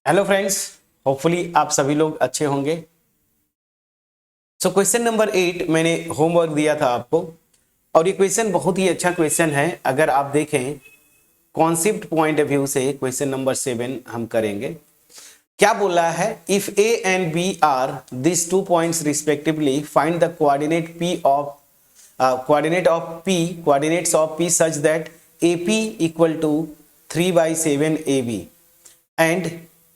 Hello friends, hopefully आप सभी लोग अच्छे होंगे। सो क्वेश्चन नंबर 8 मैंने होमवर्क दिया था आपको, और ये क्वेश्चन बहुत ही अच्छा क्वेश्चन है। अगर आप देखें कॉन्सेप्ट पॉइंट ऑफ व्यू से क्वेश्चन नंबर 7 हम करेंगे। क्या बोला है? If A and B are this 2 points respectively, find the coordinates of p such that AP equal to 3/7 AB and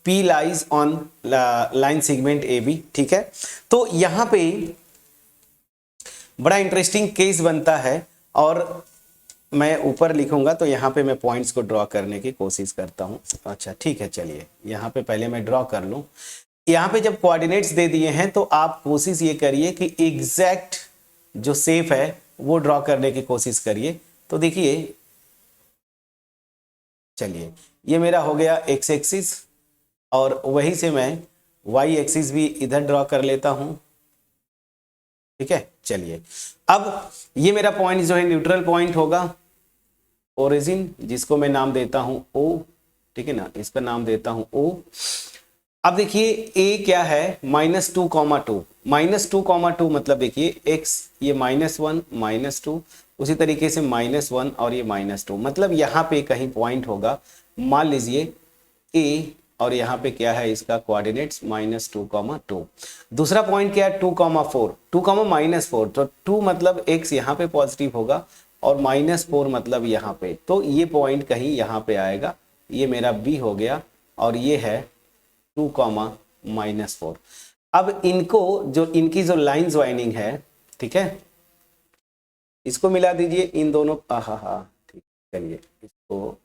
P lies on line segment A B. ठीक है, तो यहां पे बड़ा इंटरेस्टिंग केस बनता है, और मैं ऊपर लिखूंगा तो यहां पे मैं पॉइंट्स को ड्रॉ करने की कोशिश करता हूं। अच्छा ठीक है, चलिए यहां पे पहले मैं ड्रॉ कर लूं। यहां पे जब कोऑर्डिनेट्स दे दिए हैं तो आप कोशिश ये करिए कि एग्जैक्ट जो शेप है वो ड्रॉ करने की कोशिश करिए। तो देखिए, चलिए ये मेरा हो गया एक्स एक्सिस, और वहीं से मैं वाई एक्सिस भी इधर ड्रॉ कर लेता हूं। ठीक है, चलिए अब ये मेरा पॉइंट जो है न्यूट्रल पॉइंट होगा, ओरिजिन, जिसको मैं नाम देता हूं ओ। ठीक है ना, इसका नाम देता हूं ओ। अब देखिए ए क्या है, -2,2। -2,2 मतलब देखिए एक्स, ये -1 -2, उसी तरीके से -1 और ये -2, मतलब यहां पे कहीं पॉइंट होगा। मान लीजिए ए, और यहाँ पे क्या है इसका कोऑर्डिनेट्स -2,2। दूसरा पॉइंट क्या है 2,4, 2,-4, तो 2 मतलब x यहाँ पे पॉजिटिव होगा, और -4 मतलब यहाँ पे, तो ये पॉइंट कहीं यहाँ पे आएगा। ये मेरा b हो गया, और ये है 2,-4। अब इनको जो इनकी जो लाइन ज्वाइनिंग है, ठीक है, इसको मिला दीजिए इन दोनों। हा, ठीक, चलिए इसको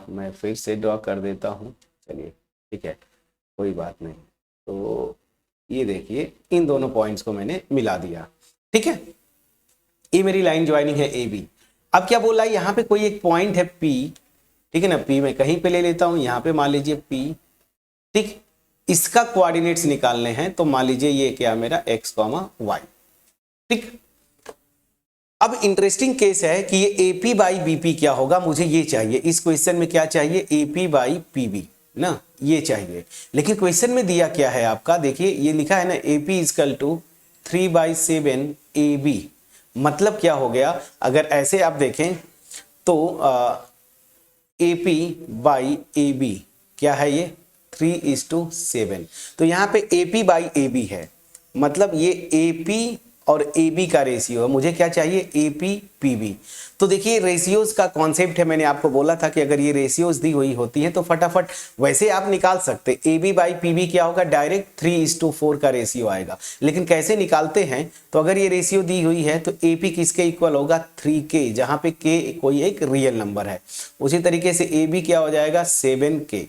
मैं फिर से ड्रॉ कर देता हूँ। चलिए ठीक है, कोई बात नहीं। तो ये देखिए इन दोनों पॉइंट्स को मैंने मिला दिया। ठीक है, ये मेरी लाइन ज्वाइनिंग है ए बी। अब क्या बोला है, यहाँ पे कोई एक पॉइंट है पी। ठीक है ना, पी मैं कहीं पे ले लेता हूँ, यहाँ पे मान लीजिए पी। ठीक, इसका कोऑर्डिनेट्स निकालने हैं, तो मान लीजिए ये क्या मेरा x, y। ठीक, अब इंटरेस्टिंग केस है कि ये AP बाई BP क्या होगा, मुझे ये चाहिए। इस क्वेश्चन में क्या चाहिए, AP बाई PB ना, ये चाहिए। लेकिन क्वेश्चन में दिया क्या है आपका, देखिए ये लिखा है ना AP इक्वल टू 3/7 AB। मतलब क्या हो गया, अगर ऐसे आप देखें तो AP बाई AB क्या है, ये 3:7। तो यहाँ पे AP बाई AB है, मतलब ये AP और AB का रेशियो है। मुझे क्या चाहिए, AP PB। तो देखिए रेशियोज का कॉन्सेप्ट है, मैंने आपको बोला था कि अगर ये रेशियोज दी हुई होती हैं तो फटाफट वैसे आप निकाल सकते। AB बाई PB क्या होगा, डायरेक्ट 3:4 का रेशियो आएगा। लेकिन कैसे निकालते हैं, तो अगर ये रेशियो दी हुई है तो AP किसके इक्वल होगा, 3K, जहां पे K कोई एक रियल नंबर है। उसी तरीके से AB क्या हो जाएगा, 7K।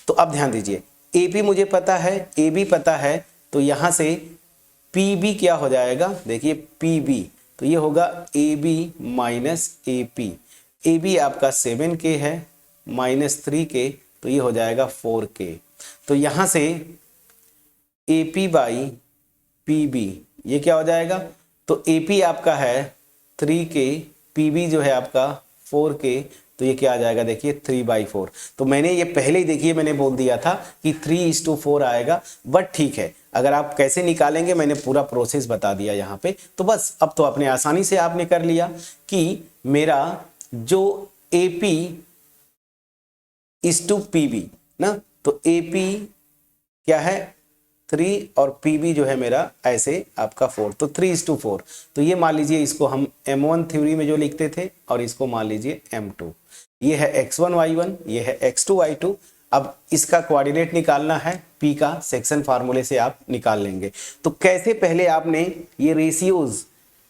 तो अब ध्यान दीजिए, AP मुझे पता है, AB पता है, तो यहां से PB क्या हो जाएगा, देखिए PB, तो ये होगा AB माइनस AP। AB आपका 7K है, -3K, तो ये हो जाएगा 4K। तो यहां से AP बाई PB ये क्या हो जाएगा, तो AP आपका है 3K, PB जो है आपका 4K, तो ये क्या आ जाएगा, देखिए 3/4। तो मैंने ये पहले ही देखिए मैंने बोल दिया था कि 3:4 आएगा, बट ठीक है, अगर आप कैसे निकालेंगे मैंने पूरा प्रोसेस बता दिया यहाँ पे। तो बस अब तो अपने आसानी से आपने कर लिया कि मेरा जो AP इज टू PB ना, तो AP क्या है 3, और PB जो है मेरा ऐसे आपका 4, तो 3:4। तो ये मान लीजिए इसको हम M1 थ्योरी में जो लिखते थे, और इसको मान लीजिए M2। ये है x1 y1, ये है x2 y2। अब इसका कोऑर्डिनेट निकालना है, P का सेक्शन फार्मूले से आप निकाल लेंगे। तो कैसे, पहले आपने ये रेशियोज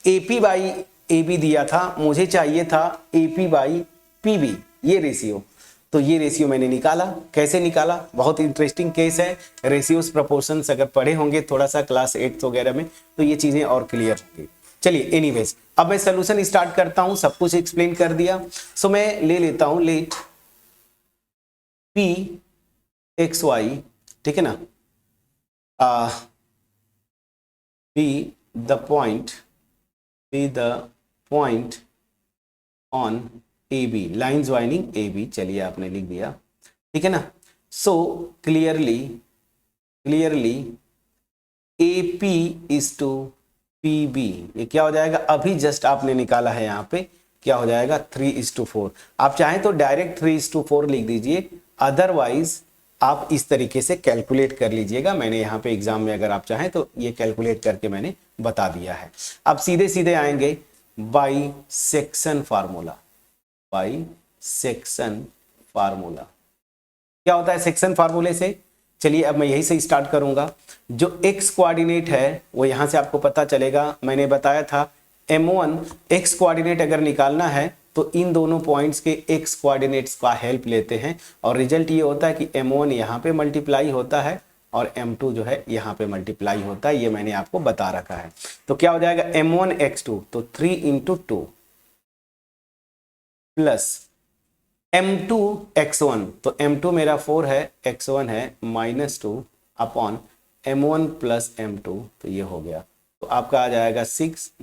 AP बाई AB दिया था, मुझे चाहिए था AP बाई PB, ये रेशियो। तो ये रेशियो मैंने निकाला। कैसे निकाला, बहुत इंटरेस्टिंग केस है। रेशियोज प्रोपोर्शंस अगर पढ़े होंगे थोड़ा सा क्लास 8 वगैरह में, तो ये चीजें और क्लियर होंगी। चलिए एनीवेज, अब मैं सोल्यूशन स्टार्ट करता हूं, सब कुछ एक्सप्लेन कर दिया। सो मैं ले लेता हूं लेट P x y, ठीक है ना, be the point on A B, line joining A B, चलिए आपने लिख दिया, ठीक है ना। So clearly A P is two P B, ये क्या हो जाएगा, अभी जस्ट आपने निकाला है, यहाँ पे क्या हो जाएगा 3:4। आप चाहें तो डायरेक्ट 3:4 लिख दीजिए, अदरवाइज आप इस तरीके से कैलकुलेट कर लीजिएगा। मैंने यहाँ पे एग्जाम में अगर आप चाहें तो ये कैलकुलेट करके मैंने बता दिया है। अब सीधे सीधे आएंगे by section formula. By section formula क्या होता है सेक्शन फार्मूले से, चलिए अब मैं यही से स्टार्ट करूंगा। जो एक्स कोऑर्डिनेट है वो यहां से आपको पता चलेगा, मैंने बताया था m1 एक्स कोऑर्डिनेट अगर निकालना है तो इन दोनों पॉइंट्स के एक्स कोऑर्डिनेट्स का हेल्प लेते हैं और रिजल्ट ये होता है कि m1 यहाँ पे मल्टीप्लाई होता है और m2 जो है यहाँ पे मल्टीप्लाई होता है, ये मैंने आपको बता रखा है। तो क्या हो जाएगा m1 x2, तो 3 × 2 प्लस m2 x1, तो m2 मेरा 4 है, x1 है -2 अपॉन m1 प्लस m2, तो ये हो गया। तो आपका आ जाएगा 6 -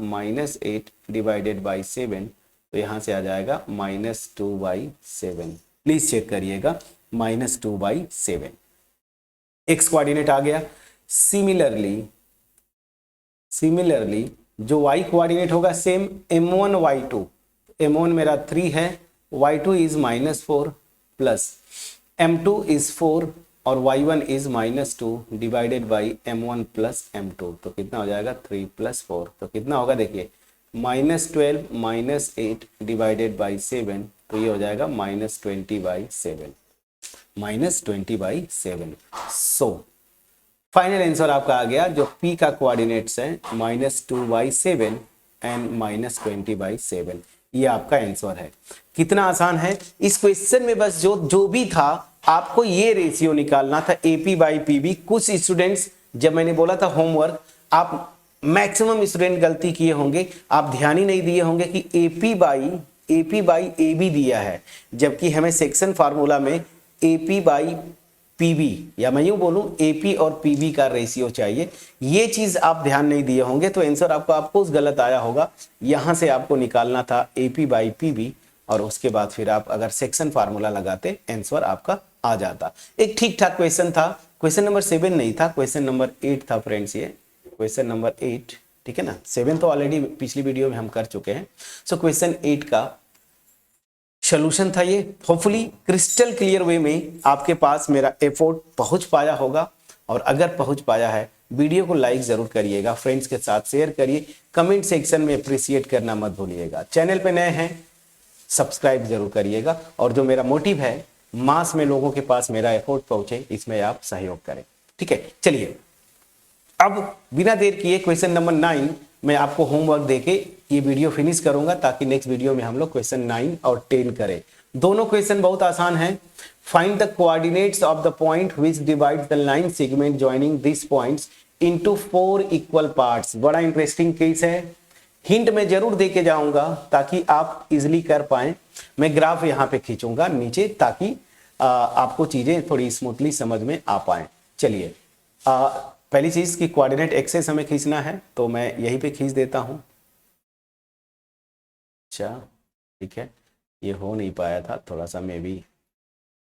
8 डिवाइडेड बाई 7, तो यहाँ से आ जाएगा -2/7। प्लीज चेक करिएगा, -2/7 एक्स कोऑर्डिनेट आ गया। सिमिलरली जो वाई कोऑर्डिनेट होगा सेम m1 y2, m1 मेरा 3 है, y2 is -4 plus m2 is 4 और y1 is -2 divided by m1 plus m2, तो कितना हो जाएगा 3 + 4, तो कितना होगा देखिए -12 - 8 डिवाइडेड बाई 7, तो ये हो जाएगा -20/7। सो फाइनल आंसर आपका आ गया, जो p का कोऑर्डिनेट्स है -2/7 एंड -20/7, ये आपका आंसर है। कितना आसान है, इस क्वेश्चन में बस जो भी था आपको ये रेशियो निकालना था AP/PB। कुछ स्टूडेंट्स, जब मैंने बोला था होमवर्क, आप मैक्सिमम स्टूडेंट गलती किए होंगे, आप ध्यान ही नहीं दिए होंगे कि AP/AB दिया है, जबकि हमें सेक्शन फार्मूला में AP/PB या मैं यूं बोलूं AP और PB का रेशियो चाहिए। ये चीज आप ध्यान नहीं दिए होंगे तो आंसर आपको गलत आया होगा। यहां से आपको निकालना था AP/PB और उसके बाद फिर आप अगर सेक्शन फार्मूला लगाते आंसर आपका आ जाता। एक ठीक ठाक क्वेश्चन था, क्वेश्चन नंबर 7 नहीं था, क्वेश्चन नंबर 8 था फ्रेंड्स, ये क्वेश्चन नंबर 8, ठीक है ना। 7 तो ऑलरेडी पिछली वीडियो में हम कर चुके हैं। सो क्वेश्चन 8 का सॉल्यूशन था ये। होपफुली क्रिस्टल क्लियर वे में आपके पास मेरा एफर्ट पहुंच पाया होगा, और अगर पहुंच पाया है वीडियो को लाइक जरूर करिएगा, फ्रेंड्स के साथ शेयर करिए, कमेंट सेक्शन में अप्रिशिएट करना मत भूलिएगा। चैनल पे नए हैं सब्सक्राइब जरूर करिएगा, और जो मेरा मोटिव है मास में लोगों के पास मेरा एफर्ट पहुंचे, इसमें आप सहयोग करें, ठीक है। चलिए अब बिना देर किए क्वेश्चन नंबर 9 मैं आपको होमवर्क देके ये वीडियो फिनिश करूंगा, ताकि नेक्स्ट वीडियो में हम लोग क्वेश्चन 9 और 10 करें। दोनों क्वेश्चन बहुत आसान है। Find the coordinates of the point which divides the line segment joining this points into 4 equal parts. बड़ा इंटरेस्टिंग केस है, हिंट में जरूर देके जाऊंगा ताकि आप इजिली कर पाए। मैं ग्राफ यहाँ पे खींचूंगा नीचे, ताकि आपको चीजें थोड़ी स्मूथली समझ में आ पाए। चलिए पहली चीज की कोऑर्डिनेट एक्सेस हमें खींचना है, तो मैं यहीं पे खींच देता हूं। अच्छा ठीक है, ये हो नहीं पाया था, थोड़ा सा मे भी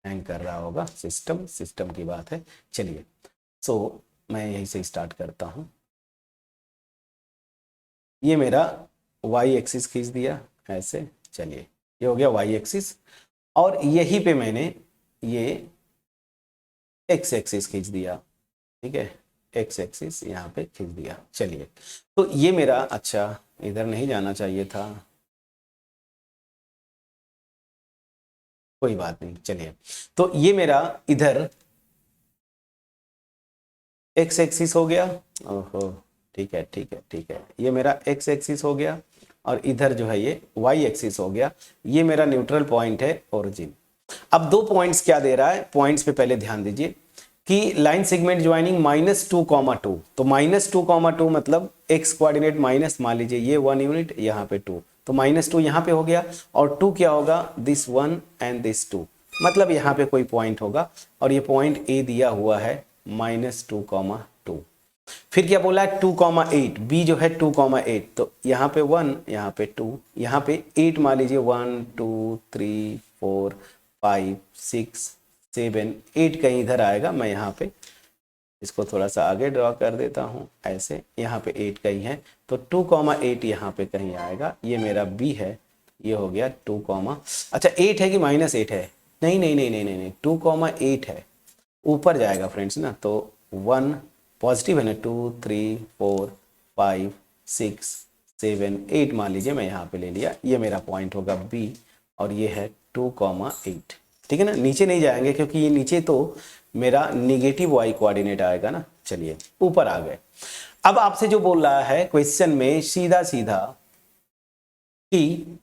हैंग कर रहा होगा, सिस्टम की बात है। चलिए सो मैं यहीं से स्टार्ट करता हूं। ये मेरा y एक्सिस खींच दिया ऐसे, चलिए ये हो गया y एक्सिस, और यहीं पे मैंने ये x एक्सिस खींच दिया, ठीक है, x एक्सिस यहाँ पे खींच दिया। चलिए तो ये मेरा, अच्छा इधर नहीं जाना चाहिए था, कोई बात नहीं। चलिए तो ये मेरा इधर x एक्सिस हो गया, ओहो ठीक है, ये मेरा x एक्सिस हो गया, और इधर जो है ये y एक्सिस हो गया। ये मेरा न्यूट्रल पॉइंट है ओरिजिन। अब दो पॉइंट्स क्या दे रहा है, पॉइंट्स पे पहले ध्यान दीजिए कि लाइन सेगमेंट ज्वाइनिंग -2,2, तो -2,2 मतलब x कोऑर्डिनेट माइनस, मान लीजिए ये 1 यूनिट, यहाँ पे 2, तो -2 यहाँ पे हो गया, और 2 क्या होगा, दिस 1 एंड दिस 2, मतलब यहाँ पे कोई पॉइंट होगा, और ये पॉइंट A दिया हुआ है -2,2। फिर क्या बोला है 2,8, बी जो है 2,8, तो यहाँ पे 1, यहाँ पे 2, यहाँ पे 8 मान लीजिए 1 2 3 4 5 6 7 8 कहीं इधर आएगा। मैं यहाँ पे इसको थोड़ा सा आगे ड्रॉ कर देता हूँ ऐसे, यहाँ पे 8 कहीं है तो 2,8 यहाँ पे कहीं आएगा। ये मेरा बी है, ये हो गया 2, अच्छा 8 है कि -8 है? नहीं नहीं नहीं नहीं नहीं नहीं 2,8 है, ऊपर जाएगा फ्रेंड्स ना, तो 1 पॉजिटिव है ना, 2 3 4 5 6 7 8 मान लीजिए मैं यहाँ पे ले लिया। ये मेरा पॉइंट होगा बी और ये है 2,8, ठीक है ना। नीचे नहीं जाएंगे क्योंकि ये नीचे तो मेरा निगेटिव वाई कोऑर्डिनेट आएगा ना। चलिए ऊपर आ गए। अब आपसे जो बोल रहा है क्वेश्चन में सीधा सीधा कि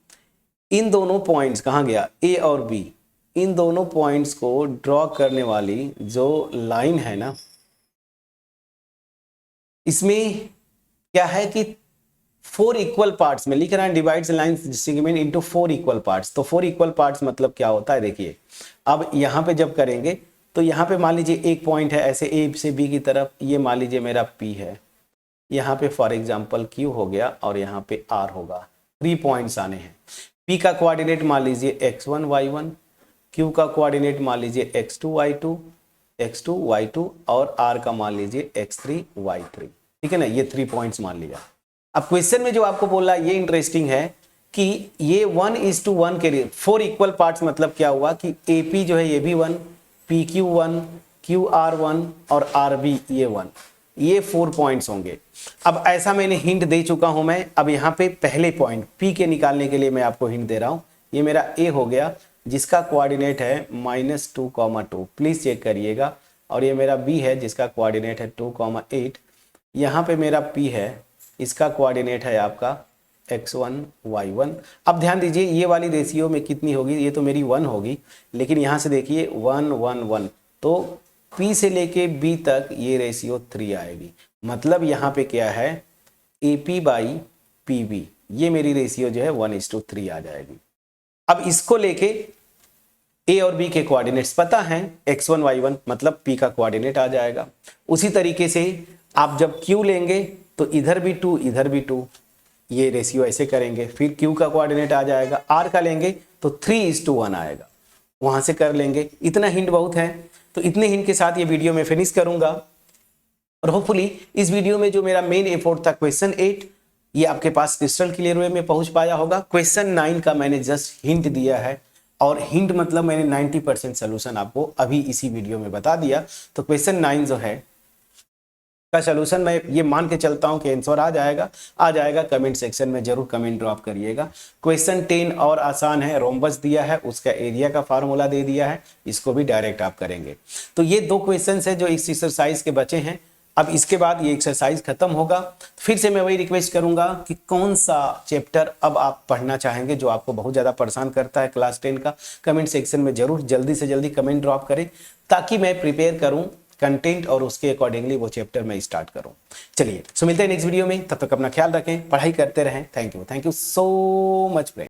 इन दोनों पॉइंट्स कहाँ गया, ए और बी, इन दोनों पॉइंट्स को ड्रॉ करने वाली जो लाइन है ना, इसमें क्या है कि 4 इक्वल पार्ट्स में लिख रहा है, divides line segment into 4 equal parts. तो 4 इक्वल पार्ट्स मतलब क्या होता है देखिए, अब यहाँ पे जब करेंगे तो यहाँ पे मान लीजिए एक पॉइंट है ऐसे ए से बी की तरफ, ये मान लीजिए मेरा पी है, यहाँ पे फॉर एग्जांपल क्यू हो गया और यहाँ पे आर होगा। 3 पॉइंट्स आने हैं। पी का कोऑर्डिनेट मान लीजिए x1 y1, क्यू का कोऑर्डिनेट मान लीजिए x2 y2 और आर का मान लीजिए x3 y3, ठीक है ना। ये 3 पॉइंट्स मान लिया। अब क्वेश्चन में जो आपको बोला ये इंटरेस्टिंग है कि ये 1:1 के लिए 4 इक्वल पार्ट्स, मतलब क्या हुआ कि AP जो है ये भी 1, PQ1, QR1 और RB ये 1, ये 4 पॉइंट्स होंगे। अब ऐसा मैंने हिंट दे चुका हूं मैं। अब यहाँ पे पहले पॉइंट P के निकालने के लिए मैं आपको हिंट दे रहा हूं। ये मेरा A हो गया जिसका कोऑर्डिनेट है -2,2, प्लीज चेक करिएगा। और ये मेरा B है जिसका कोऑर्डिनेट है 2,8। यहाँ पे मेरा P है, इसका कोऑर्डिनेट है आपका x1 y1। अब ध्यान दीजिए ये वाली रेशियो में कितनी होगी, ये तो मेरी 1 होगी, लेकिन यहाँ से देखिए 1 1 1, तो P से लेके B तक ये रेशियो 3 आएगी। मतलब यहाँ पे क्या है AP/PB, ये मेरी रेशियो जो है 1:3 आ जाएगी। अब इसको लेके A और B के कोऑर्डिनेट्स पता हैं, x1 y1, मतलब P का कोऑर्डिनेट आ जाएगा। उसी तरीके से आप जब Q लेंगे तो इधर भी 2 इधर भी 2, ये रेशियो ऐसे करेंगे। फिर Q का कोऑर्डिनेट आ जाएगा, R का लेंगे तो 3:1 आएगा, वहां से कर लेंगे। इतना हिंट बहुत है, तो इतने हिंट के साथ ये वीडियो में फिनिश करूंगा। और होपफुली इस वीडियो में जो मेरा मेन एफर्ट था क्वेश्चन 8, ये आपके पास क्रिस्टल क्लियर वे में पहुंच पाया होगा। क्वेश्चन 9 का मैंने जस्ट हिंट दिया है, और हिंट मतलब मैंने 90% सोल्यूशन आपको अभी इसी वीडियो में बता दिया। तो क्वेश्चन 9 जो है का सोल्यूशन मैं ये मान के चलता हूं कि आंसर आ जाएगा। कमेंट सेक्शन में जरूर कमेंट ड्रॉप करिएगा। क्वेश्चन 10 और आसान है, रोम्बस दिया है, उसका एरिया का फार्मूला दे दिया है, इसको भी डायरेक्ट आप करेंगे। तो ये 2 क्वेश्चन है जो इस एक्सरसाइज के बचे हैं। अब इसके बाद ये एक्सरसाइज खत्म होगा। फिर से मैं वही रिक्वेस्ट करूंगा कि कौन सा चैप्टर अब आप पढ़ना चाहेंगे जो आपको बहुत ज़्यादा परेशान करता है क्लास 10 का, कमेंट सेक्शन में जरूर जल्दी से जल्दी कमेंट ड्रॉप करें, ताकि मैं प्रिपेयर करूं कंटेंट और उसके अकॉर्डिंगली वो चैप्टर मैं स्टार्ट करूं। चलिए, सो मिलते हैं नेक्स्ट वीडियो में, तब तक अपना ख्याल रखें, पढ़ाई करते रहें। Thank you so much friend.